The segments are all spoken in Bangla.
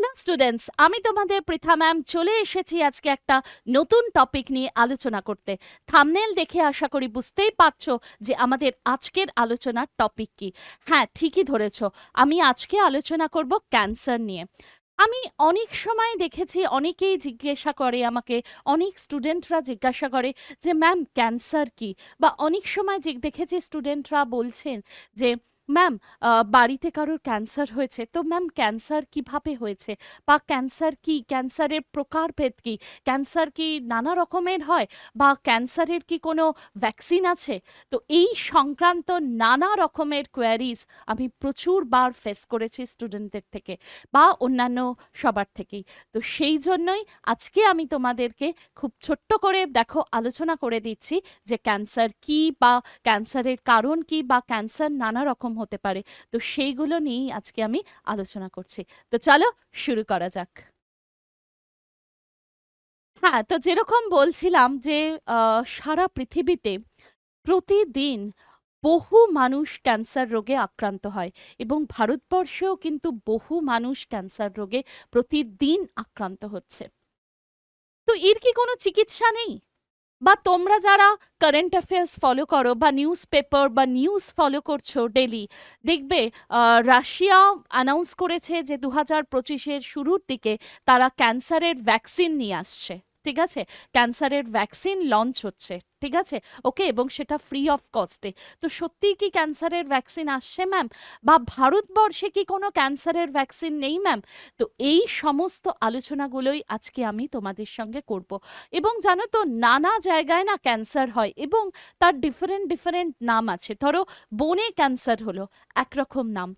হ্যালো স্টুডেন্টস, আমি তোমাদের পৃথা ম্যাম চলে এসেছি আজকে একটা নতুন টপিক নিয়ে আলোচনা করতে। থাম্বনেল দেখে আশা করি বুঝতেই পারছো যে আমাদের আজকের আলোচনার টপিক কি। হ্যাঁ, ঠিকই ধরেছো, আমি আজকে আলোচনা করব ক্যান্সার নিয়ে। আমি অনেক সময় দেখেছি অনেকেই জিজ্ঞাসা করে আমাকে, অনেক স্টুডেন্টরা জিজ্ঞাসা করে যে ম্যাম ক্যান্সার কি, বা অনেক সময় দেখেছি স্টুডেন্টরা বলছেন যে ম্যাম বাড়িতে কারোর ক্যান্সার হয়েছে, তো ম্যাম ক্যান্সার কিভাবে হয়েছে, বা ক্যান্সার কি, ক্যান্সারের প্রকারভেদ কি, ক্যান্সার কি নানা রকমের হয়, বা ক্যান্সারের কি কোনো ভ্যাকসিন আছে। তো এই সংক্রান্ত নানা রকমের কোয়ারিজ আমি প্রচুরবার ফেস করেছি স্টুডেন্টদের থেকে বা অন্যান্য সবার থেকেই। তো সেই জন্যই আজকে আমি তোমাদেরকে খুব ছোট্ট করে দেখো আলোচনা করে দিচ্ছি যে ক্যান্সার কি, বা ক্যান্সারের কারণ কি, বা ক্যান্সার নানা রকম হতে পারে। তো সেইগুলো নিয়েই আজকে আমি আলোচনা করছি। তো চলো শুরু করা যাক। হ্যাঁ, তো যেরকম বলছিলাম যে সারা পৃথিবীতে প্রতিদিন বহু মানুষ ক্যান্সার রোগে আক্রান্ত হয়, এবং ভারতবর্ষেও কিন্তু বহু মানুষ ক্যান্সার রোগে প্রতিদিন আক্রান্ত হচ্ছে। তো এর কি কোনো চিকিৎসা নেই? বা তোমরা যারা কারেন্ট অ্যাফেয়ার্স ফলো করো বা নিউজ পেপার বা নিউজ ফলো করছো ডেলি, দেখবে রাশিয়া অ্যানাউন্স করেছে যে 2025-এর শুরুর দিকে তারা ক্যান্সারের ভ্যাকসিন নিয়ে আসছে। ঠিক আছে, ক্যান্সারের ভ্যাকসিন লঞ্চ হচ্ছে। ঠিক আছে, ওকে, এবং সেটা ফ্রি অফ কস্টে। তো সত্যিই কি ক্যান্সারের ভ্যাকসিন আসছে ম্যাম? বা ভারতবর্ষে কি কোনো ক্যান্সারের ভ্যাকসিন নেই ম্যাম? তো এই সমস্ত আলোচনাগুলোই আজকে আমি তোমাদের সঙ্গে করব। এবং জানো তো, নানা জায়গায় না ক্যান্সার হয়, এবং তার ডিফারেন্ট ডিফারেন্ট নাম আছে। ধরো বোনে ক্যান্সার হলো একরকম নাম,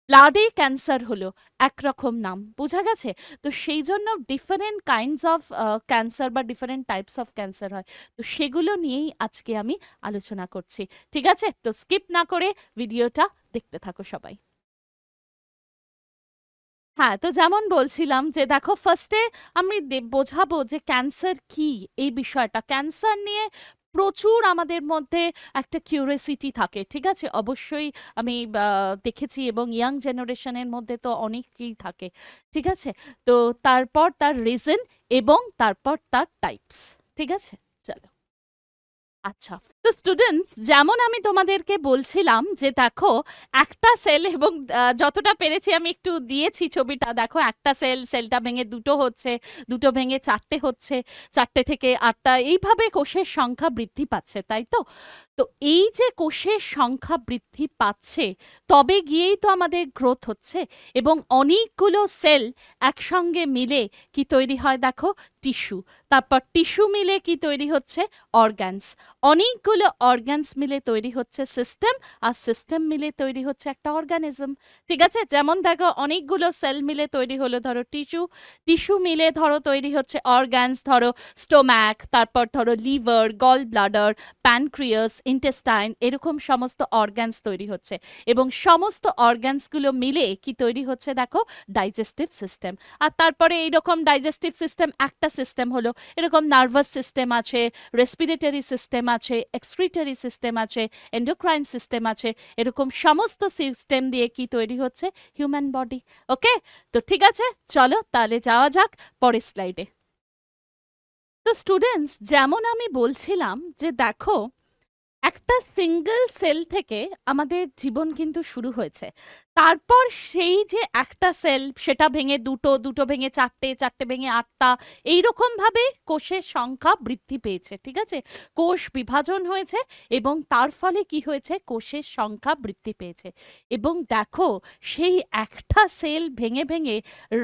ব্লাডে ক্যান্সার হলো একরকম নাম, বোঝা গেছে? তো সেই জন্য ডিফারেন্ট কাইন্ডস অফ ক্যান্সার বা ডিফারেন্ট টাইপস অফ ক্যান্সার হয়। তো সেগুলো নিয়েই আজকে আমি আলোচনা করছি। ঠিক আছে, তো স্কিপ না করে ভিডিওটা দেখতে থাকো সবাই। হ্যাঁ, তো যেমন বলছিলাম যে দেখো, ফার্স্টে আমি বোঝাবো যে ক্যান্সার কি। এই বিষয়টা, ক্যান্সার নিয়ে প্রচুর আমাদের মধ্যে একটা কিউরিয়াসিটি থাকে। ঠিক আছে, অবশ্যই আমি দেখেছি, এবং ইয়াং জেনারেশনের মধ্যে তো অনেকেই থাকে। ঠিক আছে, তো তারপর তার রিজন, এবং তারপর তার টাইপস। ঠিক আছে, চলো। আচ্ছা, তো স্টুডেন্টস, যেমন আমি তোমাদেরকে বলছিলাম যে দেখো, একটা সেল, এবং যতটা পেরেছি আমি একটু দিয়েছি ছবিটা, দেখো একটা সেল, সেলটা ভেঙে দুটো হচ্ছে, দুটো ভেঙে চারটে হচ্ছে, চারটে থেকে আটটা, এইভাবে কোষের সংখ্যা বৃদ্ধি পাচ্ছে, তাই তো? তো এই যে কোষের সংখ্যা বৃদ্ধি পাচ্ছে, তবে গিয়েই তো আমাদের গ্রোথ হচ্ছে, এবং অনেকগুলো সেল একসঙ্গে মিলে কি তৈরি হয় দেখো, টিস্যু। তারপর টিস্যু মিলে কি তৈরি হচ্ছে, অর্গানস। অনেকগুলো অর্গানস মিলে তৈরি হচ্ছে সিস্টেম, আর সিস্টেম মিলে তৈরি হচ্ছে একটা অর্গানিজম। ঠিক আছে, যেমন দেখো অনেকগুলো সেল মিলে তৈরি হলো ধরো টিস্যু, টিস্যু মিলে ধরো তৈরি হচ্ছে অর্গানস, ধরো স্টোম্যাক, তারপর ধরো liver, gall bladder, pancreas, intestine, এরকম সমস্ত অর্গানস তৈরি হচ্ছে, এবং সমস্ত অর্গানসগুলো মিলে কি তৈরি হচ্ছে দেখো, ডাইজেস্টিভ সিস্টেম। আর তারপরে এইরকম ডাইজেস্টিভ সিস্টেম একটা সিস্টেম হলো, এরকম নার্ভাস সিস্টেম আছে, রেসপিরেটরি সিস্টেম আছে, এক্সক্রিটরি সিস্টেম আছে, এন্ডোক্রাইন সিস্টেম আছে, এরকম সমস্ত সিস্টেম দিয়ে কি তৈরি হচ্ছে, হিউম্যান বডি। ওকে, তো ঠিক আছে, চলো তাহলে যাওয়া যাক পরের স্লাইডে। তো স্টুডেন্টস, যেমন আমি বলছিলাম যে দেখো, একটা সিঙ্গেল সেল থেকে আমাদের জীবন কিন্তু শুরু হয়েছে। তারপর সেই যে একটা সেল, সেটা ভেঙে দুটো, দুটো ভেঙে চারটে, চারটে ভেঙে আটটা, এইরকম ভাবে কোষের সংখ্যা বৃদ্ধি পেয়েছে। ঠিক আছে, কোষ বিভাজন হয়েছে, এবং তার ফলে কি হয়েছে, কোষের সংখ্যা বৃদ্ধি পেয়েছে। এবং দেখো, সেই একটা সেল ভেঙে ভেঙে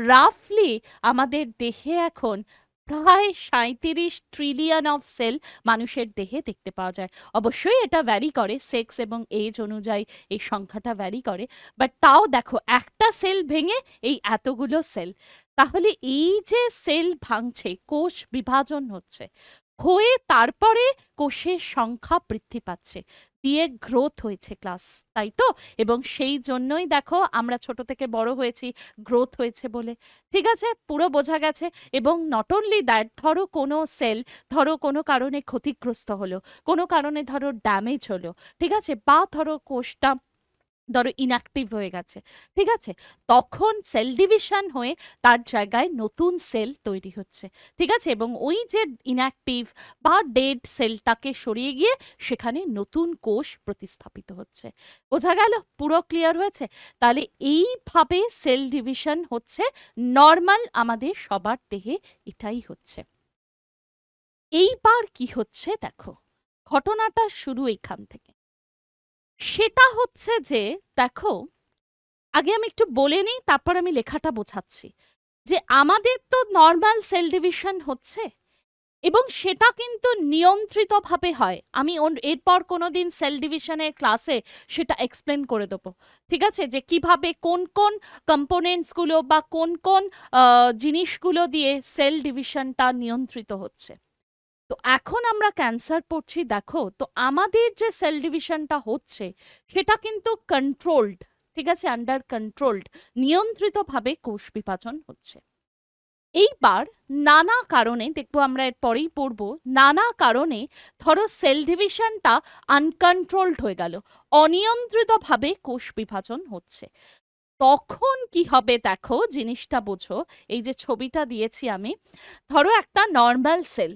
রাফলি আমাদের দেহে এখন প্রায় 37 ট্রিলিয়ন অফ সেল মানুষের দেহে দেখতে পাওয়া যায়। অবশ্যই এটা ভ্যারি করে, সেক্স এবং এজ অনুযায়ী এই সংখ্যাটা ভ্যারি করে, বাট তাও দেখো একটা সেল ভেঙে এই এতগুলো সেল। তাহলে এই যে সেল ভাঙছে, কোষ বিভাজন হচ্ছে, হয়ে তারপরে কোষের সংখ্যা বৃদ্ধি পাচ্ছে, দিয়ে গ্রোথ হয়েছে ক্লাস, তাই তো? এবং সেই জন্যই দেখো আমরা ছোট থেকে বড় হয়েছি, গ্রোথ হয়েছে বলে। ঠিক আছে, পুরো বোঝা গেছে। এবং নট অনলি দ্যাট, ধরো কোনো সেল, ধরো কোনো কারণে ক্ষতিগ্রস্ত হলো, কোনো কারণে ধরো ড্যামেজ হলো, ঠিক আছে, বা ধরো কোষটা ধরো ইনঅ্যাক্টিভ হয়ে গেছে, ঠিক আছে, তখন সেল ডিভিশন হয়ে তার জায়গায় নতুন সেল তৈরি হচ্ছে, ঠিক আছে, এবং ওই যে ইনঅ্যাক্টিভ বা ডেড সেলটাকে সরিয়ে গিয়ে সেখানে নতুন কোষ প্রতিস্থাপিত হচ্ছে। বোঝা গেল? পুরো ক্লিয়ার হয়েছে? তাহলে এইভাবে সেল ডিভিশন হচ্ছে নর্মাল আমাদের সবার দেহে, এটাই হচ্ছে। এইবার কি হচ্ছে দেখো, ঘটনাটা শুরু এখান থেকে। সেটা হচ্ছে যে দেখো, আগে আমি একটু বলে নিই, তারপর আমি লেখাটা বোঝাচ্ছি। যে আমাদের তো নর্মাল সেল ডিভিশন হচ্ছে এবং সেটা কিন্তু নিয়ন্ত্রিতভাবে হয়। আমি এরপর কোনোদিন সেল ডিভিশনের ক্লাসে সেটা এক্সপ্লেন করে দেবো, ঠিক আছে, যে কিভাবে কোন কোন কম্পোনেন্টসগুলো বা কোন কোন জিনিসগুলো দিয়ে সেল ডিভিশনটা নিয়ন্ত্রিত হচ্ছে। তো এখন আমরা ক্যান্সার পড়ছি, দেখো তো আমাদের যে সেল ডিভিশনটা হচ্ছে সেটা কিন্তু কন্ট্রোলড, ঠিক আছে, আন্ডার কন্ট্রোলড, নিয়ন্ত্রিতভাবে কোষ বিভাজন হচ্ছে। এইবার নানা কারণে দেখবো আমরা এর পরেই পড়বো, নানা কারণে ধরো সেল ডিভিশনটা আনকন্ট্রোলড হয়ে গেল, অনিয়ন্ত্রিতভাবে কোষ বিভাজন হচ্ছে। তখন কি হবে দেখো, জিনিসটা বোঝো। এই যে ছবিটা দিয়েছি আমি, ধরো একটা নর্মাল সেল,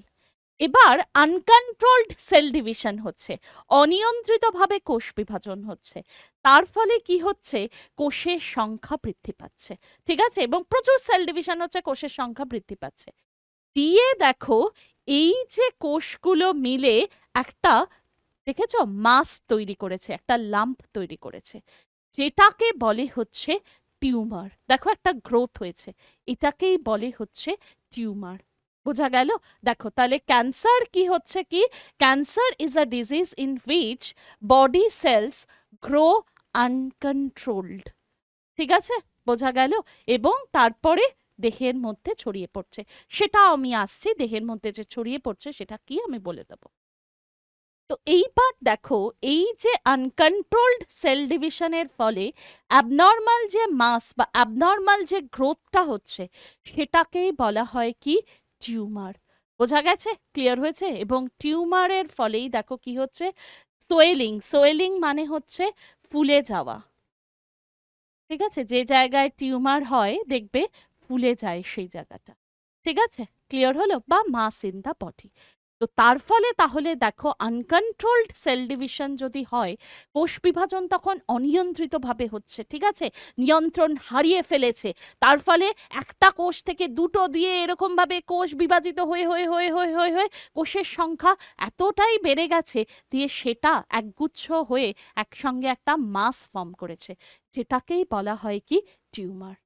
এবার আনকন্ট্রোলড সেল ডিভিশন হচ্ছে, অনিয়ন্ত্রিতভাবে কোষ বিভাজন হচ্ছে। তার ফলে কি হচ্ছে, কোষের সংখ্যা বৃদ্ধি পাচ্ছে, ঠিক আছে, এবং প্রচুর সেল ডিভিশন হচ্ছে, কোষের সংখ্যা বৃদ্ধি পাচ্ছে। দিয়ে দেখো এই যে কোষগুলো মিলে একটা, দেখেছো, মাস তৈরি করেছে, একটা লাম্প তৈরি করেছে, যেটাকে বলে হচ্ছে টিউমার। দেখো একটা গ্রোথ হয়েছে, এটাকেই বলে হচ্ছে টিউমার। বোঝা গেল? দেখো তাহলে ক্যান্সার কি হচ্ছে, কি cancer is a disease in which body cells grow uncontrolled, ঠিক আছে, বোঝা গেল, এবং তারপরে দেহের মধ্যে ছড়িয়ে পড়ছে। সেটা আমি আসছি, দেহের মধ্যে যে ছড়িয়ে পড়ছে সেটা কি আমি বলে দেবো। তো এইবার দেখো, এই যে আনকন্ট্রোলড সেল ডিভিশনের ফলে অ্যাবনর্মাল যে মাস বা অ্যাবনর্মাল যে গ্রোথটা হচ্ছে সেটাকেই বলা হয় কি টিউমার। বোঝা গেছে? ক্লিয়ার হয়েছে? এবং টিউমারের ফলেই দেখো কি হচ্ছে, সোয়েলিং। সোয়েলিং মানে হচ্ছে ফুলে যাওয়া, ঠিক আছে, যে জায়গায় টিউমার হয় দেখবে ফুলে যায় সেই জায়গাটা, ঠিক আছে, ক্লিয়ার হলো, বা মাস ইন দা বডি। তো তার ফলে তাহলে দেখো আনকন্ট্রোলড সেল ডিভিশন যদি হয়, কোষ বিভাজন তখন অনিয়ন্ত্রিতভাবে হচ্ছে, ঠিক আছে, নিয়ন্ত্রণ হারিয়ে ফেলেছে। তার ফলে একটা কোষ থেকে দুটো দিয়ে এরকম ভাবে কোষ বিভাজিত হয়ে হয়ে হয়ে হয়ে হয়ে হয়ে কোষের সংখ্যা এতটাই বেড়ে গেছে, দিয়ে সেটা একগুচ্ছ হয়ে একসঙ্গে একটা মাস ফর্ম করেছে, যেটাকেই বলা হয় কি টিউমার।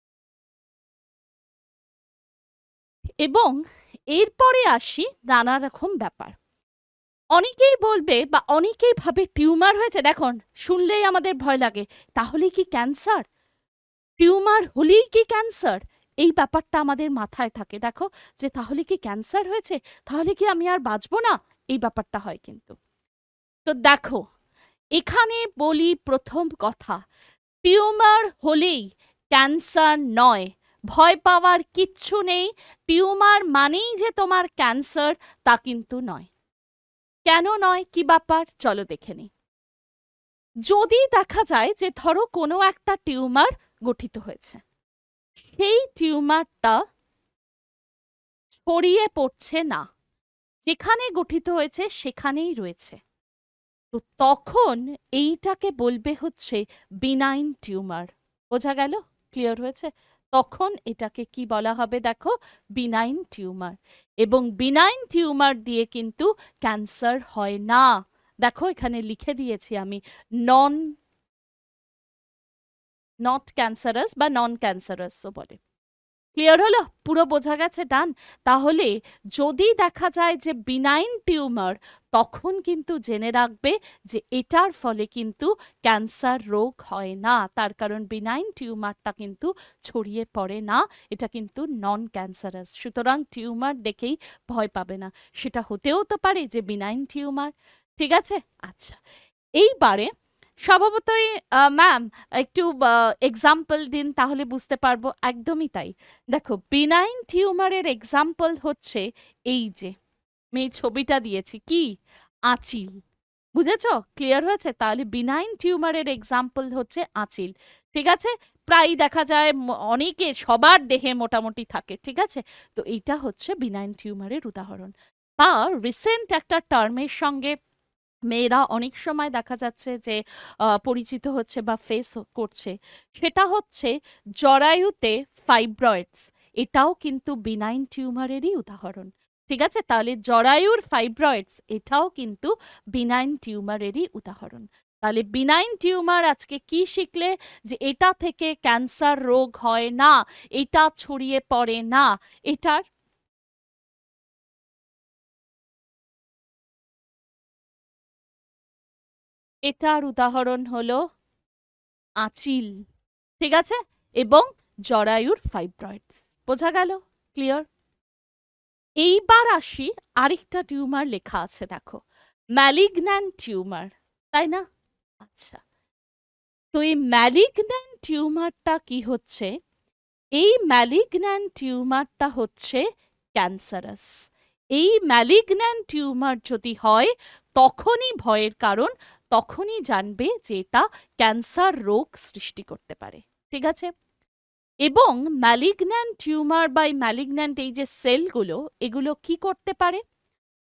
এবং এরপরে আসি নানা রকম ব্যাপার। অনেকেই বলবে বা অনেকেই ভাবে টিউমার হয়েছে, দেখুন শুনলেই আমাদের ভয় লাগে, তাহলে কি ক্যান্সার, টিউমার হলেই কি ক্যান্সার, এই ব্যাপারটা আমাদের মাথায় থাকে। দেখো যে তাহলে কি ক্যান্সার হয়েছে, তাহলে কি আমি আর বাঁচবো না, এই ব্যাপারটা হয় কিন্তু। তো দেখো এখানে বলি প্রথম কথা, টিউমার হলেই ক্যান্সার নয়, ভয় পাওয়ার কিচ্ছু নেই। টিউমার মানেই যে তোমার ক্যান্সার তা কিন্তু নয়। কেন নয়, কি ব্যাপার, চলো দেখে নিই। যদি দেখা যায় যে ধরো কোনো একটা টিউমার গঠিত হয়েছে, সেই টিউমারটা ছড়িয়ে পড়ছে না, যেখানে গঠিত হয়েছে সেখানেই রয়েছে, তো তখন এইটাকে বলবে হচ্ছে বিনাইন টিউমার। বোঝা গেল? ক্লিয়ার হয়েছে? তখন এটাকে কি বলা হবে দেখো, বিনাইন টিউমার। এবং বিনাইন টিউমার দিয়ে কিন্তু ক্যান্সার হয় না। দেখো এখানে লিখে দিয়েছি আমি, নট ক্যান্সারাস বা নন ক্যান্সারাসও বলে। ক্লিয়ার হলো? পুরো বোঝা গেছে? ডান। তাহলে যদি দেখা যায় যে বিনাইন টিউমার, তখন কিন্তু জেনে রাখবে যে এটার ফলে কিন্তু ক্যান্সার রোগ হয় না, তার কারণ বিনাইন টিউমারটা কিন্তু ছড়িয়ে পড়ে না, এটা কিন্তু নন ক্যান্সারাস। সুতরাং টিউমার দেখেই ভয় পাবে না, সেটা হতেও তো পারে যে বিনাইন টিউমার, ঠিক আছে। আচ্ছা, এইবারে স্বভাবতই ম্যাম একটু এক্সাম্পল দিন, তাহলে বুঝতে পারবো। একদমই তাই। দেখো বিনাইন টিউমারের এক্সাম্পল হচ্ছে এই যে আমি এই ছবিটা দিয়েছি, কি আঁচিল, বুঝেছো? ক্লিয়ার হয়েছে? তাহলে বিনাইন টিউমারের এক্সাম্পল হচ্ছে আঁচিল। ঠিক আছে? প্রায় দেখা যায় অনেকে সবার দেহে মোটামুটি থাকে। ঠিক আছে? তো এইটা হচ্ছে বিনাইন টিউমারের উদাহরণ। বা রিসেন্ট একটা টার্মের সঙ্গে মেয়েরা অনেক সময় দেখা যাচ্ছে যে পরিচিত হচ্ছে বা ফেস করছে, সেটা হচ্ছে জরায়ুতে ফাইব্রয়েডস। এটাও কিন্তু বিনাইন টিউমারেরই উদাহরণ। ঠিক আছে? তাহলে জরায়ুর ফাইব্রয়েডস এটাও কিন্তু বিনাইন টিউমারেরই উদাহরণ। তাহলে বিনাইন টিউমার আজকে কি শিখলে? যে এটা থেকে ক্যান্সার রোগ হয় না, এটা ছড়িয়ে পড়ে না। এটার এটার উদাহরণ হলো আঁচিল। ঠিক আছে? এবং জরায়ুর ফাইব্রয়েডস। বোঝা গেল? ক্লিয়ার? এইবার আসি, আরেকটা টিউমার লেখা আছে দেখো, ম্যালিগন্যান্ট টিউমার, তাই না? আচ্ছা, তো এই ম্যালিগন্যান্ট টিউমারটা কি হচ্ছে? এই ম্যালিগন্যান্ট টিউমারটা হচ্ছে ক্যান্সারাস। এই ম্যালিগন্যান্ট টিউমার যদি হয় তখনই ভয়ের কারণ, তখনই জানবে যে এটা ক্যান্সার রোগ সৃষ্টি করতে পারে। ঠিক আছে? এবং ম্যালিগন্যান্ট টিউমার বা ম্যালিগন্যান্ট এই যে সেলগুলো, এগুলো কি করতে পারে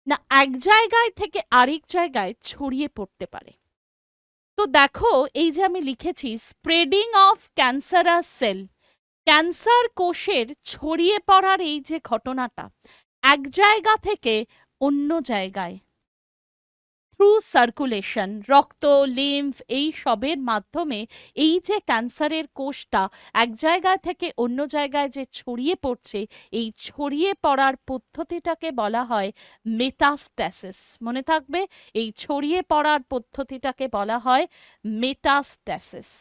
না, এক জায়গায় থেকে আরেক জায়গায় ছড়িয়ে পড়তে পারে। তো দেখো, এই যে আমি লিখেছি spreading of cancerous cell, cancer কোষের ছড়িয়ে পড়ার এই যে ঘটনাটা এক জায়গা থেকে অন্য জায়গায় থ্রু সার্কুলেশন, রক্ত, লিম্ফ, এই সবের মাধ্যমে এই যে ক্যান্সারের কোষটা এক জায়গা থেকে অন্য জায়গায় যে ছড়িয়ে পড়ছে, এই ছড়িয়ে পড়ার পদ্ধতিটাকে বলা হয় মেটাস্ট্যাসিস। মনে থাকবে, এই ছড়িয়ে পড়ার পদ্ধতিটাকে বলা হয় মেটাস্ট্যাসিস।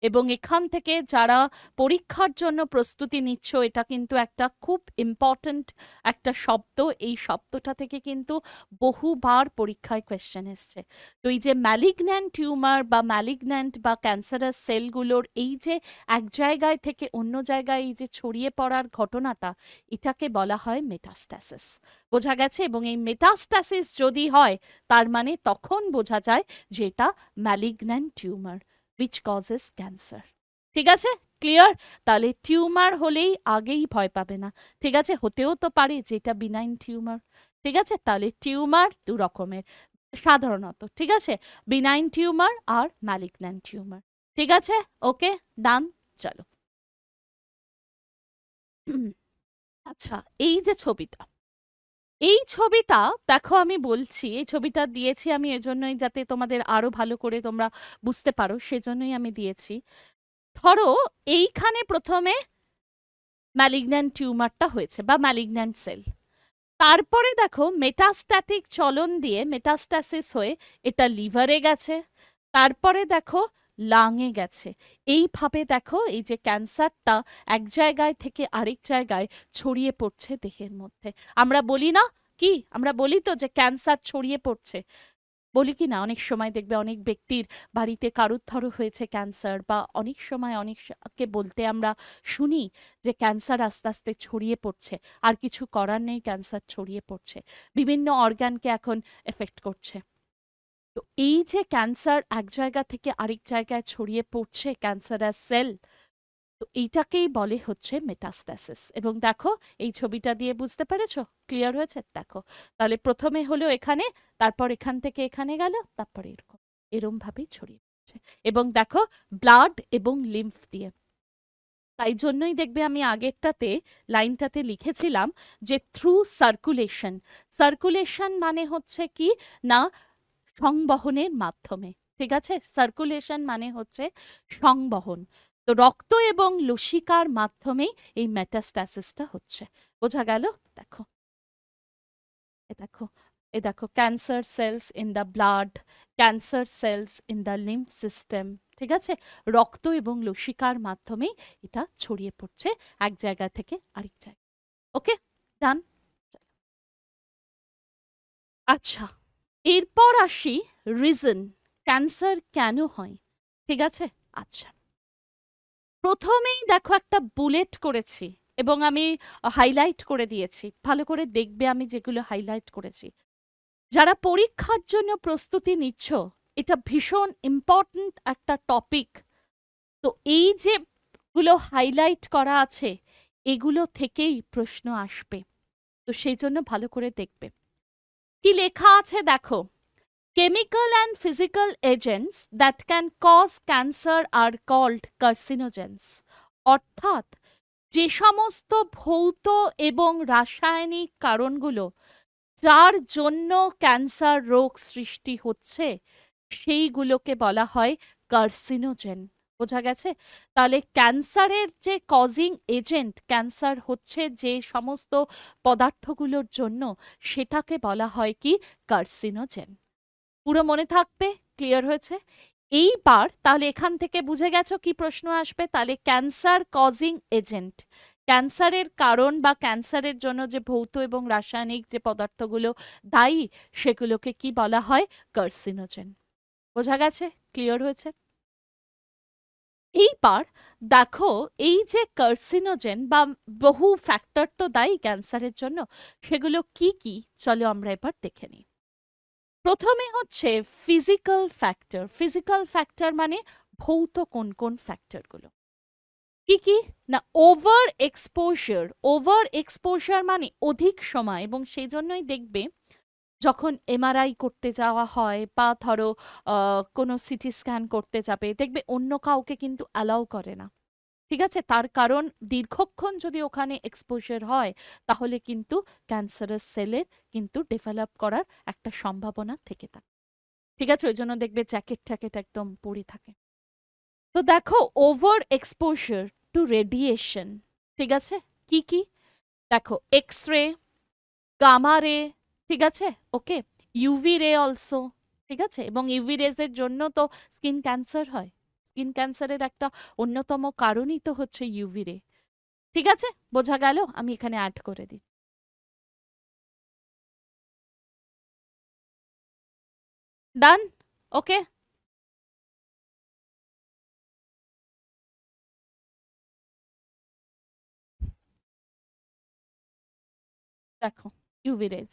এবং এখান থেকে যারা পরীক্ষার জন্য প্রস্তুতি নিচ্ছ, এটা কিন্তু একটা খুব ইম্পর্ট্যান্ট একটা শব্দ। এই শব্দটা থেকে কিন্তু বহুবার পরীক্ষায় কোয়েশ্চেন এসছে। তো এই যে ম্যালিগন্যান্ট টিউমার বা ম্যালিগন্যান্ট বা ক্যান্সারাস সেলগুলোর এই যে এক জায়গায় থেকে অন্য জায়গায় এই যে ছড়িয়ে পড়ার ঘটনাটা, এটাকে বলা হয় মেটাস্ট্যাসিস। বোঝা গেছে? এবং এই মেটাস্ট্যাসিস যদি হয়, তার মানে তখন বোঝা যায় যে এটা malignant tumour which causes cancer. ঠিক আছে? ক্লিয়ার? তাহলে টিউমার হলেই আগেই ভয় পাবে না। ঠিক আছে? হতেও তো পারে যেটা বিনাইন টিউমার। ঠিক আছে? তাহলে টিউমার দু রকমের সাধারণত। ঠিক আছে? বিনাইন টিউমার আর ম্যালিগন্যান্ট টিউমার। ঠিক আছে? ওকে, ডান। চলো। আচ্ছা, এই যে ছবিটা, এই ছবিটা দেখো, আমি বলছি এই ছবিটা দিয়েছি আমি এজন্যই যাতে তোমাদের আরো ভালো করে তোমরা বুঝতে পারো, সেজন্যই আমি দিয়েছি। ধরো এইখানে প্রথমে ম্যালিগন্যান্ট টিউমারটা হয়েছে বা ম্যালিগন্যান্ট সেল, তারপরে দেখো মেটাস্ট্যাটিক চলন দিয়ে মেটাস্ট্যাসিস হয়ে এটা লিভারে গেছে, তারপরে দেখো লাংয়ে গেছে। এইভাবে দেখো এই যে ক্যান্সারটা এক জায়গায় থেকে আরেক জায়গায় ছড়িয়ে পড়ছে দেহের মধ্যে। আমরা বলি না কি, আমরা বলি তো যে ক্যান্সার ছড়িয়ে পড়ছে, বলি কি না? অনেক সময় দেখবে অনেক ব্যক্তির বাড়িতে কারুর ধরো হয়েছে ক্যান্সার, বা অনেক সময় অনেককে বলতে আমরা শুনি যে ক্যান্সার আস্তে আস্তে ছড়িয়ে পড়ছে, আর কিছু করার নেই, ক্যান্সার ছড়িয়ে পড়ছে, বিভিন্ন অর্গানকে এখন এফেক্ট করছে। তো এই যে ক্যান্সার এক জায়গা থেকে আরেক জায়গায় ছড়িয়ে পড়ছে, ক্যান্সারাস সেল, তো এইটাকেই বলে হচ্ছে মেটাস্ট্যাসিস। এবং দেখো এই ছবিটা দিয়ে বুঝতে পেরেছো? ক্লিয়ার হয়েছে? দেখো, তাহলে প্রথমে হলো এখানে, তারপর এখান থেকে এখানে গেল, তারপরে এরকম এরম ভাবেই ছড়িয়ে পড়ছে। এবং দেখো ব্লাড এবং লিম্ফ দিয়ে। তাই জন্যই দেখবে আমি আগেরটাতে লাইনটাতে লিখেছিলাম যে থ্রু সার্কুলেশন। সার্কুলেশন মানে হচ্ছে কি না, সংবহনের মাধ্যমে। ঠিক আছে? সার্কুলেশন মানে হচ্ছে সংবহন। তো রক্ত এবং লসিকার মাধ্যমেই এই মেটাস্ট্যাসিসটা হচ্ছে। বোঝা গেল? দেখো, এ দেখো, এ দেখো, cancer cells in the blood, cancer cells in the lymph system. ঠিক আছে? রক্ত এবং লসিকার মাধ্যমেই এটা ছড়িয়ে পড়ছে এক জায়গা থেকে আরেক জায়গায়। ওকে, ডান। আচ্ছা, এরপর আসি রিজন, ক্যান্সার কেন হয়। ঠিক আছে? আচ্ছা, প্রথমেই দেখো একটা বুলেট করেছি এবং আমি হাইলাইট করে দিয়েছি, ভালো করে দেখবে আমি যেগুলো হাইলাইট করেছি। যারা পরীক্ষার জন্য প্রস্তুতি নিচ্ছ, এটা ভীষণ ইম্পর্ট্যান্ট একটা টপিক। তো এই যে গুলো হাইলাইট করা আছে, এগুলো থেকেই প্রশ্ন আসবে, তো সেই জন্য ভালো করে দেখবে। কি লেখা আছে দেখো, chemical and physical agents that can cause cancer are called carcinogens। অর্থাৎ যে সমস্ত ভৌত এবং রাসায়নিক কারণগুলো যার জন্য ক্যান্সার রোগ সৃষ্টি হচ্ছে, সেইগুলোকে বলা হয় কার্সিনোজেন। বোঝা গেছে? তাহলে ক্যান্সারের যে কজিং এজেন্ট, ক্যান্সার হচ্ছে যে সমস্ত পদার্থগুলোর জন্য, সেটাকে বলা হয় কি কার্সিনোজেন। পুরো মনে থাকবে? ক্লিয়ার হয়েছে? এইবার তাহলে এখান থেকে বুঝে গেছো কি প্রশ্ন আসবে। তাহলে ক্যান্সার কজিং এজেন্ট, ক্যান্সারের কারণ বা ক্যান্সারের জন্য যে ভৌত এবং রাসায়নিক যে পদার্থগুলো দায়ী, সেগুলোকে কি বলা হয়? কার্সিনোজেন। বোঝা গেছে? ক্লিয়ার হয়েছে? এইবার দেখো, এই যে কার্সিনোজেন বা বহু ফ্যাক্টর তো দায়ী ক্যান্সারের জন্য, সেগুলো কি কি চলো আমরা এবার দেখে নিই। প্রথমে হচ্ছে ফিজিক্যাল ফ্যাক্টর। ফিজিক্যাল ফ্যাক্টর মানে ভৌত কোন কোন ফ্যাক্টরগুলো কি কি না, ওভার এক্সপোজার। ওভার এক্সপোজার মানে অধিক সময়, এবং সেই জন্যই দেখবে যখন এমআরআই করতে যাওয়া হয় বা ধরো কোনো সিটি স্ক্যান করতে যাবে, দেখবে অন্য কাউকে কিন্তু অ্যালাউ করে না। ঠিক আছে? তার কারণ দীর্ঘক্ষণ যদি ওখানে এক্সপোজার হয়, তাহলে কিন্তু ক্যান্সারাস সেলের কিন্তু ডেভেলপ করার একটা সম্ভাবনা থেকে থাকে। ঠিক আছে? ওই জন্য দেখবে জ্যাকেট ট্যাকেট একদম পরে থাকে। তো দেখো, ওভার এক্সপোজার টু রেডিয়েশন, ঠিক আছে, কি কি দেখো, এক্স রে, গামা রে, ঠিক আছে, ওকে, ইউভি রে অলসো, ঠিক আছে, এবং ইউভি রেজের জন্য তো স্কিন ক্যান্সার হয়। স্কিন ক্যান্সারের একটা অন্যতম কারণই তো হচ্ছে ইউভি রে। ঠিক আছে? বোঝা গেল? আমি এখানে অ্যাড করে দিই। ডান? ওকে। দেখো, ইউভি রেজ।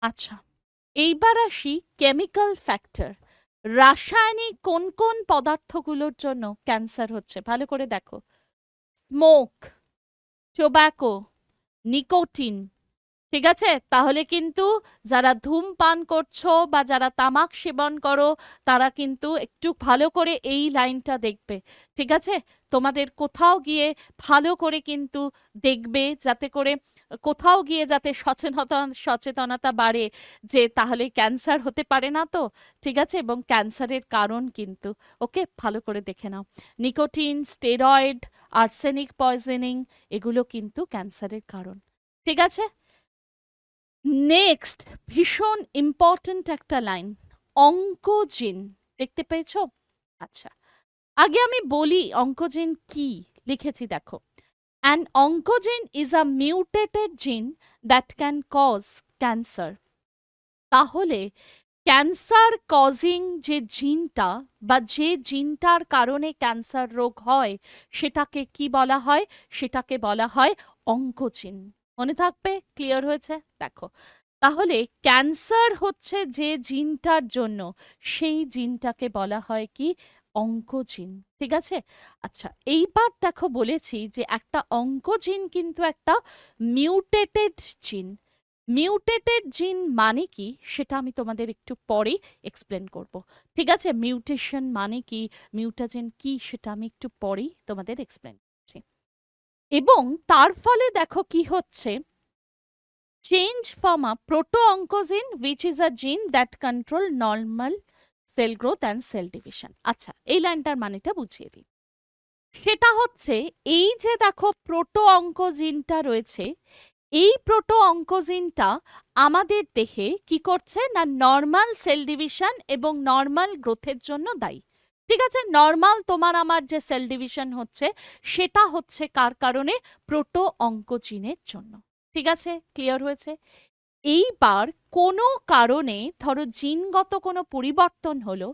আচ্ছা, এইবার আসি কেমিক্যাল ফ্যাক্টর। রাসায়নিক কোন কোন পদার্থগুলোর জন্য ক্যান্সার হচ্ছে ভালো করে দেখো। স্মোক, টোব্যাকো, নিকোটিন, ঠিক আছে? তাহলে কিন্তু যারা ধূমপান করছো বা যারা তামাক সেবন করো, তারা কিন্তু একটু ভালো করে এই লাইনটা দেখবে। ঠিক আছে? তোমাদের কোথাও গিয়ে ভালো করে কিন্তু দেখবে, যাতে করে কোথাও গিয়ে যাতে সচেতনতা বাড়ে যে তাহলে ক্যান্সার হতে পারে না তো। ঠিক আছে? এবং ক্যান্সারের কারণ কিন্তু, ওকে, ভালো করে দেখে নাও। নিকোটিন, স্টেরয়েড, আর্সেনিক পয়জনিং, এগুলো কিন্তু ক্যান্সারের কারণ। ঠিক আছে? নেক্সট ভীষণ ইম্পর্ট্যান্ট একটা লাইন, অঙ্কোজিন। দেখতে পেয়েছো? আচ্ছা, আগে আমি বলি অঙ্কোজিন কি লিখেছি দেখো। An oncogene is a mutated জিন দ্যাট ক্যান কজ ক্যান্সার। তাহলে ক্যান্সার কজিং যে জিনটা বা যে জিনটার কারণে ক্যান্সার রোগ হয়, সেটাকে কি বলা হয়? সেটাকে বলা হয় অঙ্কোজিন। মনে থাকবে? ক্লিয়ার হয়েছে? দেখো, তাহলে ক্যান্সার হচ্ছে যে জিনটার জন্য, সেই জিনটাকে বলা হয় কি? অঙ্কোজিন। ঠিক আছে? আচ্ছা, এইবার দেখো বলেছি যে একটা অঙ্কোজিন কিন্তু একটা মিউটেটেড জিন। মিউটেটেড জিন মানে কি সেটা আমি তোমাদের একটু পরে এক্সপ্লেন করব। ঠিক আছে? মিউটেশন মানে কি, মিউটাজেন কি, সেটা আমি একটু পরেই তোমাদের এক্সপ্লেন করছি। এবং তার ফলে দেখো কি হচ্ছে, change from a proto-oncogene which is a gene that control normal cell growth and cell division। আচ্ছা, এই লাইনটার মানেটা বুঝিয়ে দিই। সেটা হচ্ছে এই যে দেখো প্রোটো অঙ্কোজিনটা রয়েছে, এই প্রোটো অঙ্কোজিনটা আমাদের দেহে কি করছে না, নর্মাল সেল ডিভিশন এবং নর্মাল গ্রোথের জন্য দায়ী। ঠিক আছে? নর্মাল তোমার আমার যে সেল ডিভিশন হচ্ছে, সেটা হচ্ছে কার কারণে? প্রোটো অঙ্কোজিনের জন্য। ঠিক আছে? ক্লিয়ার হয়েছে? এইবার কোনো কারণে ধরো জিনগত কোনো পরিবর্তন হলো,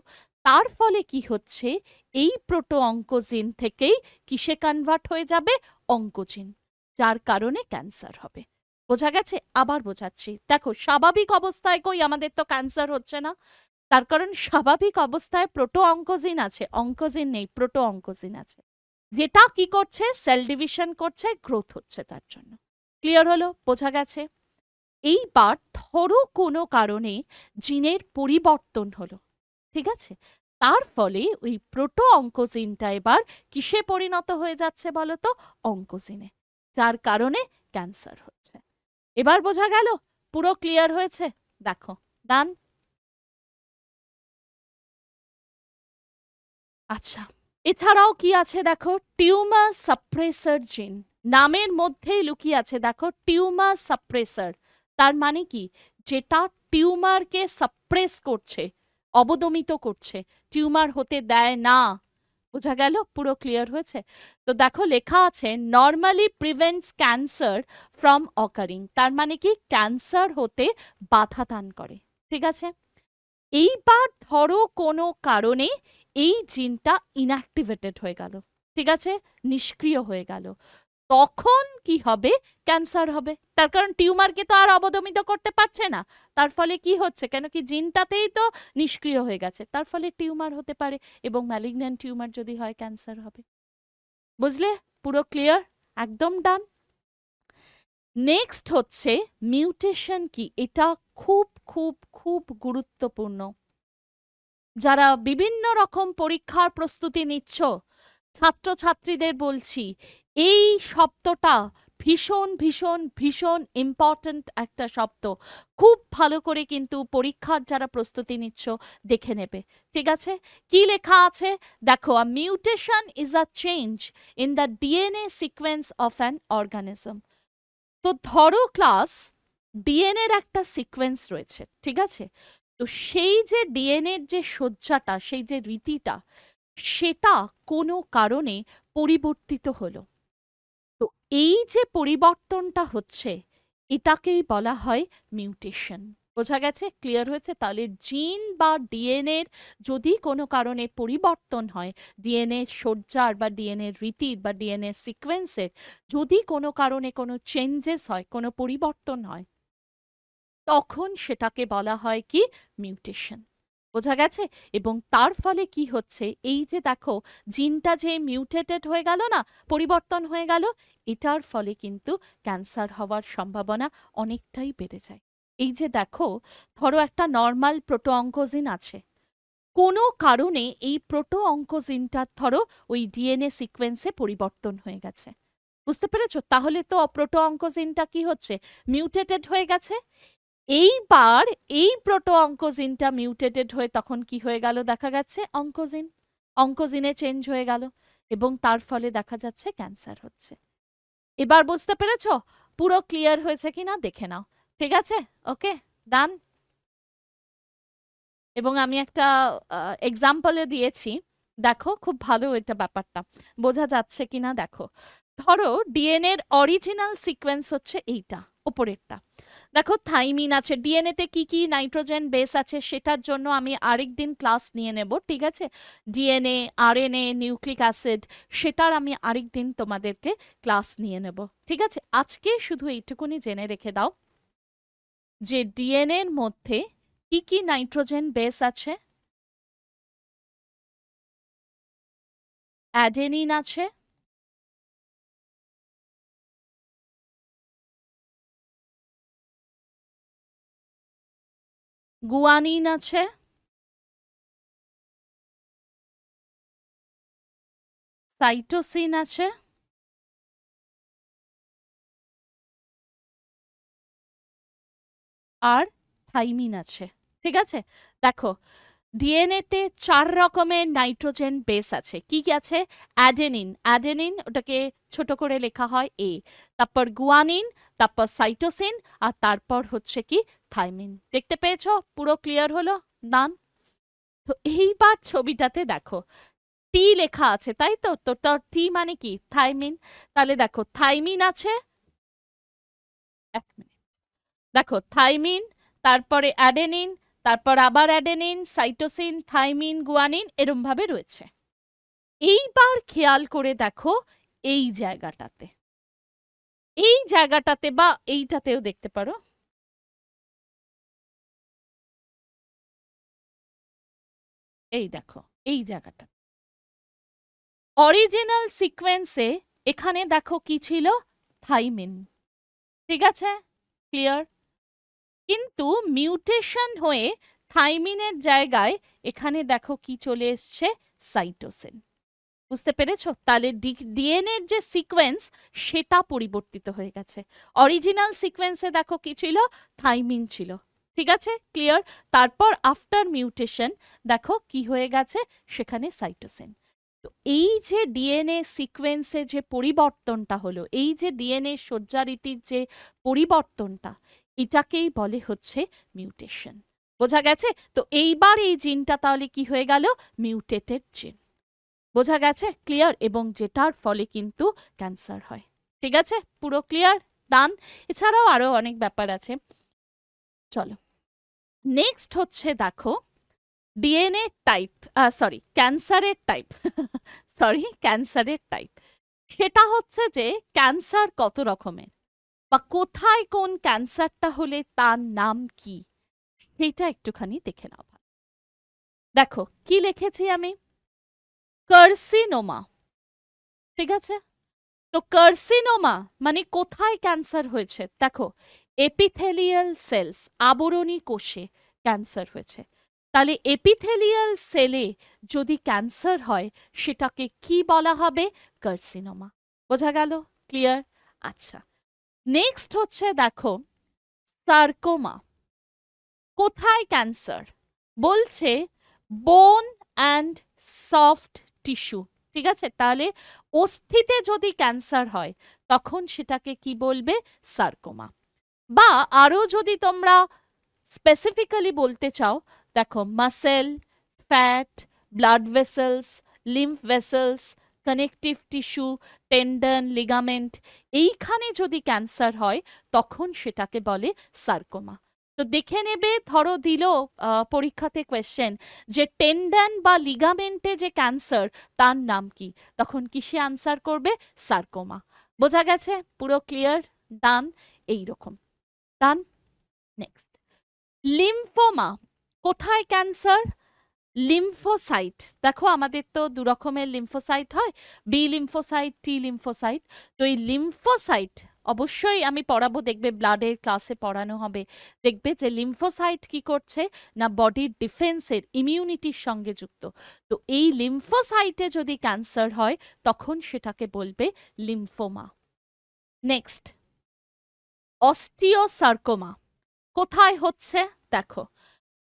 তার ফলে কি হচ্ছে, এই প্রোটো অঙ্কোজিন থেকেই কিসে কনভার্ট হয়ে যাবে? অঙ্কোজিন, যার কারণে ক্যান্সার হবে। বোঝা গেছে? আবার বোঝাচ্ছি, দেখো স্বাভাবিক অবস্থায় কই আমাদের তো ক্যান্সার হচ্ছে না, তার কারণ স্বাভাবিক অবস্থায় প্রোটো অঙ্কোজিন আছে, অঙ্কোজিন নেই, প্রোটো অঙ্কোজিন আছে, যেটা কি করছে, সেল ডিভিশন করছে, গ্রোথ হচ্ছে তার জন্য। ক্লিয়ার হলো? বোঝা গেছে? এইবার ধরো কোনো কারণে জিনের পরিবর্তন হলো, ঠিক আছে, তার ফলে ওই প্রোটো অঙ্কোজিনটা এবার কিসে পরিণত হয়ে যাচ্ছে বলো তো? অঙ্কোজিনে, যার কারণে ক্যান্সার হচ্ছে। এবার বোঝা গেল? পুরো ক্লিয়ার হয়েছে? দেখো, ডান। আচ্ছা, এছাড়াও কি আছে দেখো, টিউমার সাপ্রেসার জিন, নামের মধ্যেই লুকিয়ে আছে দেখো, টিউমার সাপ্রেসার। তার মানে কি? যেটা টিউমারকে সাপ্রেস করছে, অবদমিত করছে, টিউমার হতে দেয় না। বোঝা গেল? পুরো ক্লিয়ার হয়েছে? তো দেখো লেখা আছে normally prevents cancer from occurring, তার মানে কি ক্যান্সার হতে বাধা দান করে, ঠিক আছে। এইবার ধরো কোনো কারণে এই জিনটা ইনঅ্যাক্টিভেটেড হয়ে গেল, ঠিক আছে, নিষ্ক্রিয় হয়ে গেল, তখন কি হবে? ক্যান্সার হবে। তার কারণ টিউমারকে তো আর অবদমিত করতে পারছে না, তার ফলে কি হচ্ছে, কেন কি জিনটাতেই তো নিষ্ক্রিয় হয়ে গেছে, তার ফলে টিউমার হতে পারে, এবং ম্যালিগন্যান্ট টিউমার যদি হয় ক্যান্সার হবে। বুঝলে? পুরো ক্লিয়ার? একদম ডান। নেক্সট হচ্ছে মিউটেশন কি, এটা খুব খুব খুব গুরুত্বপূর্ণ। যারা বিভিন্ন রকম পরীক্ষার প্রস্তুতি নিচ্ছ, ছাত্রছাত্রীদের বলছি, এই শব্দটা ভীষণ ভীষণ ভীষণ ইম্পর্ট্যান্ট একটা শব্দ। খুব ভালো করে কিন্তু পরীক্ষার যারা প্রস্তুতি নিচ্ছ দেখে নেবে, ঠিক আছে। কি লেখা আছে দেখো, a mutation is a change in the DNA sequence of an organism. তো ধরো ক্লাস, ডিএনএর একটা সিকোয়েন্স রয়েছে, ঠিক আছে, তো সেই যে ডিএনএর যে সজ্জাটা, সেই যে রীতিটা, সেটা কোনো কারণে পরিবর্তিত হলো। তো এই যে পরিবর্তনটা হচ্ছে, এটাকেই বলা হয় মিউটেশন। বোঝা গেছে? ক্লিয়ার হয়েছে? তাহলে জিন বা ডিএনএর যদি কোনো কারণে পরিবর্তন হয়, ডিএনএ সজ্জার বা ডিএনএ রীতির বা ডিএনএ সিকোয়েন্সের যদি কোনো কারণে কোনো চেঞ্জেস হয়, কোনো পরিবর্তন হয়, তখন সেটাকে বলা হয় কি? মিউটেশন। বোঝা গেছে? এবং তার ফলে কি হচ্ছে, এই যে দেখো জিনটা যে মিউটেটেড হয়ে গেল না, পরিবর্তন হয়ে গেল, এটার ফলে কিন্তু ক্যান্সার হওয়ার সম্ভাবনা অনেকটাই বেড়ে যায়। এই যে দেখো, ধরো একটা নর্মাল প্রোটো অঙ্কোজিন আছে, কোনো কারণে এই প্রোটো অঙ্কোজিনটা ধরো ওই ডিএনএ সিকোয়েন্সে পরিবর্তন হয়ে গেছে, বুঝতে পেরেছো? তাহলে তো প্রোটো অঙ্কোজিনটা কি হচ্ছে? মিউটেটেড হয়ে গেছে। এইবার এই প্রোটো অঙ্কোজিনটা মিউটেটেড হয়ে তখন কি হয়ে গেল দেখা গেছে? অঙ্কোজিন, অঙ্কোজিনে চেঞ্জ হয়ে গেল, এবং তার ফলে দেখা যাচ্ছে ক্যান্সার হচ্ছে। এবার বুঝতে পেরেছো? পুরো ক্লিয়ার হয়েছে কিনা দেখে নাও, ঠিক আছে? ওকে, ডান। এবং আমি একটা এক্সাম্পলে দিয়েছি, দেখো খুব ভালো এটা ব্যাপারটা বোঝা যাচ্ছে কিনা দেখো। ধরো ডিএনএর অরিজিনাল সিকোয়েন্স হচ্ছে এইটা, ওপরেরটা। দেখো থাইমিন আছে, ডিএনএতে কি কি নাইট্রোজেন বেস আছে সেটার জন্য আমি আরেকদিন ক্লাস নিয়ে নেব, ঠিক আছে। ডিএনএ, আরএনএ, নিউক্লিক অ্যাসিড, সেটার আমি আরেকদিন তোমাদেরকে ক্লাস নিয়ে নেব, ঠিক আছে। আজকে শুধু এইটুকুনি জেনে রেখে দাও যে ডিএনএর মধ্যে কি কি নাইট্রোজেন বেস আছে। অ্যাডেনিন আছে, গুয়ানিন আছে, সাইটোসিন আছে, আর থাইমিন আছে, ঠিক আছে। দেখো ডিএনএতে 4 রকমের নাইট্রোজেন বেস আছে। কি কি আছে? অ্যাডেনিন, অ্যাডেনিন ওটাকে ছোট করে লেখা হয় এ, তারপর গুয়ানিন, তারপর সাইটোসিন, আর তারপর হচ্ছে কি থাইমিন। দেখতে পেয়েছো? পুরো ক্লিয়ার হলো? ডান। তো এইবার ছবিটাতে দেখো টি লেখা আছে, তাই তো? তো টি মানে কি? থাইমিন। তাহলে দেখো থাইমিন আছে, এক মিনিট, দেখো থাইমিন, তারপরে অ্যাডেনিন, তারপর আবার অ্যাডেনিন, সাইটোসিন, থাইমিন, গুয়ানিন, এরম ভাবে রয়েছে। এইবার খেয়াল করে দেখো এই জায়গাটাতে, এই জায়গাটাতে বা এইটাতেও দেখতে পারো, এই দেখো এই জায়গাটা অরিজিনাল সিকোয়েন্সে এখানে দেখো কি ছিল, থাইমিন, ঠিক আছে, ক্লিয়ার। কিন্তু মিউটেশন হয়ে থাইমিনের জায়গায় এখানে দেখো কি চলে এসছে, সাইটোসিন। বুঝতে পেরেছো? তাহলে ডিএনএর যে সিকোয়েন্স সেটা পরিবর্তিত হয়ে গেছে। অরিজিনাল সিকোয়েন্সে দেখো কি ছিল, থাইমিন ছিল, ঠিক আছে, ক্লিয়ার। তারপর আফটার মিউটেশন দেখো কি হয়ে গেছে, সেখানে সাইটোসিন। তো এই যে ডিএনএ সিকোয়েন্সে যে পরিবর্তনটা হলো, এই যে ডিএনএ সজ্জারীতির যে পরিবর্তনটা, এটাকেই বলে হচ্ছে মিউটেশন। বোঝা গেছে? তো এইবার এই জিনটা তাহলে কি হয়ে গেল, মিউটেটেড জিন। বোঝা গেছে? ক্লিয়ার। এবং যেটার ফলে কিন্তু ক্যান্সার হয়। ঠিক আছে, পুরো ক্লিয়ার, ডান। এছাড়াও আরো অনেক ব্যাপার আছে, চলো নেক্সট হচ্ছে দেখো ডিএনএ টাইপ, সরি ক্যান্সারের টাইপ সরি ক্যান্সারের টাইপ। সেটা হচ্ছে যে ক্যান্সার কত রকমের বা কোথায় কোন ক্যান্সারটা হলে তার নাম কি, সেইটা একটুখানি দেখে নাও। দেখো কি লিখেছি আমি, কার্সিনোমা, ঠিক আছে। তো কার্সিনোমা মানে কোথায় ক্যান্সার হয়েছে, দেখো এপিথেলিয়াল সেলস, আবরণী কোষে ক্যান্সার হয়েছে। তাহলে এপিথেলিয়াল সেলে যদি ক্যান্সার হয় সেটাকে কি বলা হবে, কার্সিনোমা। বোঝা গেল? ক্লিয়ার। আচ্ছা, নেক্সট হচ্ছে দেখো সার্কোমা। কোথায় ক্যান্সার, বলছে বোন অ্যান্ড সফট টিস্যু, ঠিক আছে। তাহলে অস্থিতে যদি ক্যান্সার হয় তখন সেটাকে কি বলবে, সার্কোমা। বা আরো যদি তোমরা স্পেসিফিক্যালি বলতে চাও, দেখো muscle, fat, blood vessels, lymph vessels, connective tissue, tendon, ligament, এইখানে যদি ক্যান্সার হয় তখন সেটাকে বলে সার্কোমা। তো দেখে নেবে, ধরো দিল পরীক্ষাতে কোয়েশ্চেন যে টেন্ডন বা লিগামেন্টে যে ক্যান্সার তার নাম কি, তখন কিসে আনসার করবে, সার্কোমা। বোঝা গেছে? পুরো ক্লিয়ার, ডান। এইরকম, ডান। Next lymphoma. কোথায় ক্যান্সার, লিম্ফোসাইট। দেখো আমাদের তো দু রকমের লিম্ফোসাইট হয়, বি লিম্ফোসাইট, টি লিম্ফোসাইট। তো এই লিম্ফোসাইট অবশ্যই আমি পড়াবো, দেখবে ব্লাডের ক্লাসে পড়ানো হবে, দেখবে যে লিম্ফোসাইট কি করছে না, বডির ডিফেন্সের ইমিউনিটির সঙ্গে যুক্ত। তো এই লিম্ফোসাইটে যদি ক্যান্সার হয় তখন সেটাকে বলবে লিম্ফোমা। Next osteosarcoma. কোথায় হচ্ছে, দেখো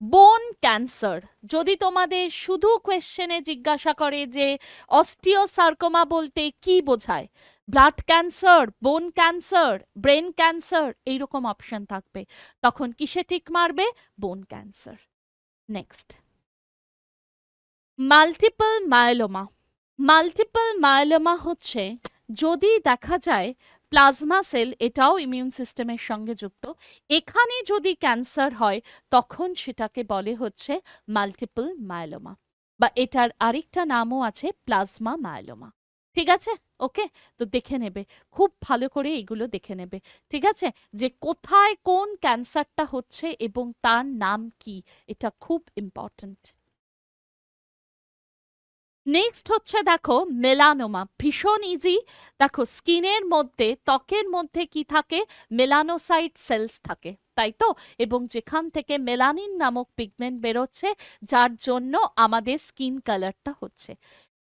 বোন ক্যান্সার। যদি তোমাদের শুধু কোয়েশ্চেনে জিজ্ঞাসা করে যে অস্টিওসার্কোমা বলতে কি বোঝায়, ব্লাড ক্যান্সার, বোন ক্যান্সার, ব্রেন ক্যান্সার, এইরকম অপশন থাকবে, তখন কিসে টিক মারবে, বোন cancer. Next multiple myeloma. Multiple myeloma হচ্ছে যদি দেখা যায় প্লাজমা সেল, এটাও ইমিউন সিস্টেমের সঙ্গে যুক্ত, এখানে যদি ক্যান্সার হয় তখন সেটাকে বলে হচ্ছে মাল্টিপল মায়োলোমা, বা এটার আরেকটা নামও আছে প্লাজমা মায়োলোমা। ঠিক আছে, ওকে। তো দেখে নেবে, খুব ভালো করে এগুলো দেখে নেবে, ঠিক আছে, যে কোথায় কোন ক্যান্সারটা হচ্ছে এবং তার নাম কি, এটা খুব ইম্পর্ট্যান্ট। নেক্সট হচ্ছে দেখো মেলানোমা, ভীষণ ইজি। দেখো স্কিনের মধ্যে, ত্বকের মধ্যে কি থাকে, মেলানোসাইট সেলস থাকে, তাই তো। এবং যেখান থেকে মেলানিন নামক পিগমেন্ট বেরোচ্ছে, যার জন্য আমাদের স্কিন কালারটা হচ্ছে।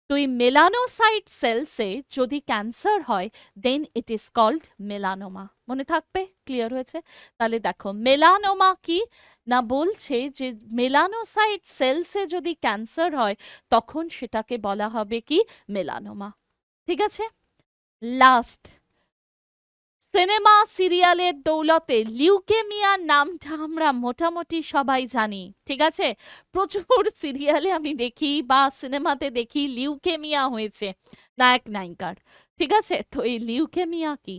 তো এই মেলানোসাইট সেলসে যদি ক্যান্সার হয় দেন ইট ইজ কল্ড মেলানোমা। মনে থাকবে? ক্লিয়ার হয়েছে? তাহলে দেখো মেলানোমা কি না, বলছে যে মেলানোসাইট সেলসে যদি ক্যান্সার হয় তখন সেটাকে বলা হবে কি, মেলানোমা। ঠিক আছে, লাস্ট সিনেমা সিরিয়ালের দৌলতে লিউকেমিয়ার নামটা আমরা মোটামুটি সবাই জানি, ঠিক আছে। প্রচুর সিরিয়ালে আমি দেখি বা সিনেমাতে দেখি লিউকেমিয়া হয়েছে নায়ক নায়িকার, ঠিক আছে। তো এই লিউকেমিয়া কি,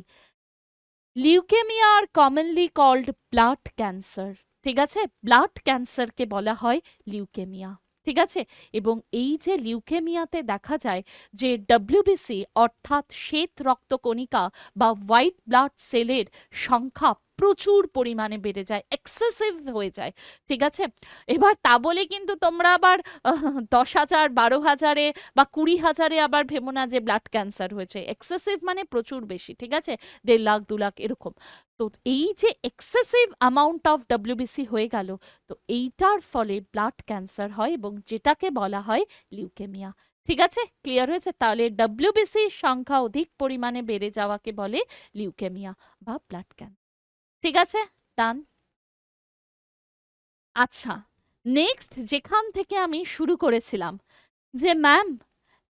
লিউকেমিয়া আর কমনলি কল্ড ব্লাড ক্যান্সার, ঠিক আছে। ব্লাড ক্যান্সারকে বলা হয় লিউকেমিয়া। ঠিক আছে? এবং এই যে লিউকেমিয়াতে দেখা যায় যে ডব্লিউবিসি অর্থাৎ শ্বেত রক্তকণিকা বা হোয়াইট ব্লাড সেলের সংখ্যা প্রচুর পরিমাণে বেড়ে যায়, এক্সেসিভ হয়ে যায়। ঠিক আছে? এবার তা বলে কিন্তু তোমরা আবার 10,000, 12,000-এ বা 20,000-এ আবার ভেবো না যে ব্লাড ক্যান্সার হয়েছে। এক্সেসিভ মানে প্রচুর বেশি, ঠিক আছে? 1.5 লাখ 2 লাখ এরকম। তো এই যে এক্সেসিভ অ্যামাউন্ট অফ ডব্লিউবিসি হয়ে গেল, তো এইটার ফলে ব্লাড ক্যান্সার হয় এবং যেটাকে বলা হয় লিউকেমিয়া। ঠিক আছে? ক্লিয়ার হয়েছে? তাহলে ডব্লিউবিসির সংখ্যা অধিক পরিমাণে বেড়ে যাওয়াকে বলে লিউকেমিয়া বা ব্লাড ক্যান্সার। ঠিক আছে? ডান। আচ্ছা, নেক্সট যেখান থেকে আমি শুরু করেছিলাম যে ম্যাম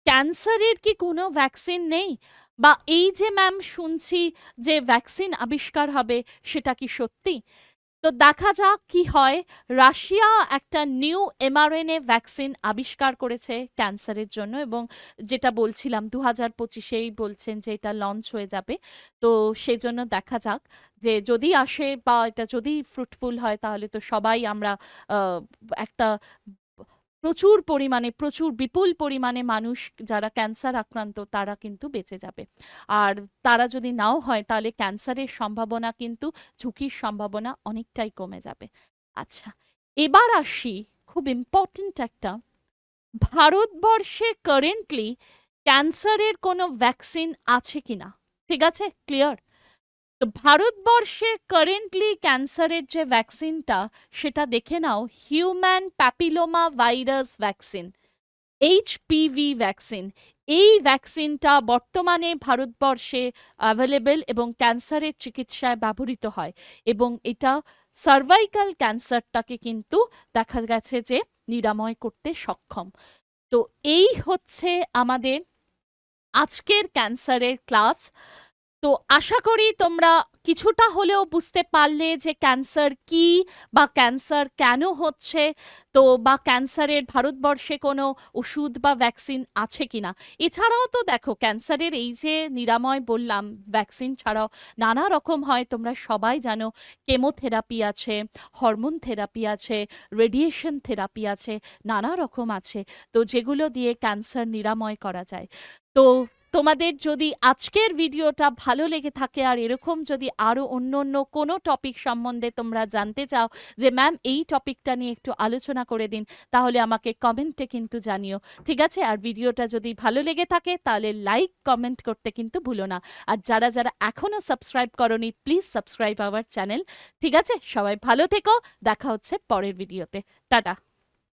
ক্যান্সারের কি কোনো ভ্যাকসিন নেই, বা এই যে ম্যাম শুনছি যে ভ্যাকসিন আবিষ্কার হবে, সেটা কি সত্যি? তো দেখা যাক কি হয়। রাশিয়া একটা নিউ এমআরএনএ ভ্যাকসিন আবিষ্কার করেছে ক্যান্সারের জন্য, এবং যেটা বলছিলাম 2025-এই বলছেন যে এটা লঞ্চ হয়ে যাবে। তো সেজন্য দেখা যাক যে যদি আসে বা এটা যদি ফ্রুটফুল হয়, তাহলে তো সবাই আমরা একটা প্রচুর পরিমাণে, প্রচুর বিপুল পরিমাণে মানুষ যারা ক্যান্সার আক্রান্ত তারা কিন্তু বেঁচে যাবে। আর তারা যদি নাও হয়, তাহলে ক্যান্সারের সম্ভাবনা কিন্তু, ঝুঁকির সম্ভাবনা অনেকটাই কমে যাবে। আচ্ছা, এবার আসি খুব ইম্পর্টেন্ট একটা, ভারতবর্ষে কারেন্টলি ক্যান্সারের কোনো ভ্যাকসিন আছে কিনা। ঠিক আছে? ক্লিয়ার? তো ভারতবর্ষে কারেন্টলি ক্যান্সারের যে ভ্যাকসিনটা, সেটা দেখে নাও, human papilloma virus vaccine, HPV vaccine. এই ভ্যাকসিনটা বর্তমানে ভারতবর্ষে অ্যাভেলেবেল এবং ক্যান্সারের চিকিৎসায় ব্যবহৃত হয়, এবং এটা সার্ভাইকাল ক্যান্সারটাকে কিন্তু দেখা গেছে যে নিরাময় করতে সক্ষম। তো এই হচ্ছে আমাদের আজকের ক্যান্সারের ক্লাস। তো আশা করি তোমরা কিছুটা হলেও বুঝতে পারলে যে ক্যান্সার কি, বা ক্যান্সার কেন হচ্ছে, তো বা ক্যান্সারের ভারতবর্ষে কোনো ওষুধ বা ভ্যাকসিন আছে কিনা। এছাড়াও তো দেখো, ক্যান্সারের এই যে নিরাময় বললাম, ভ্যাকসিন ছাড়াও নানা রকম হয়, তোমরা সবাই জানো। কেমোথেরাপি আছে, হরমোন থেরাপি আছে, রেডিয়েশন থেরাপি আছে, নানা রকম আছে, তো যেগুলো দিয়ে ক্যান্সার নিরাময় করা যায়। তো তোমাদের যদি আজকের ভিডিওটা ভালো লেগে থাকে, আর এরকম যদি আরও অন্য অন্য কোনো টপিক সম্বন্ধে তোমরা জানতে চাও যে ম্যাম এই টপিকটা নিয়ে একটু আলোচনা করে দিন, তাহলে আমাকে কমেন্টে কিন্তু জানিও। ঠিক আছে? আর ভিডিওটা যদি ভালো লেগে থাকে, তাহলে লাইক কমেন্ট করতে কিন্তু ভুলো না। আর যারা যারা এখনও সাবস্ক্রাইব করনি, প্লিজ সাবস্ক্রাইব আওয়ার চ্যানেল। ঠিক আছে? সবাই ভালো থেকো, দেখা হচ্ছে পরের ভিডিওতে। টাটা।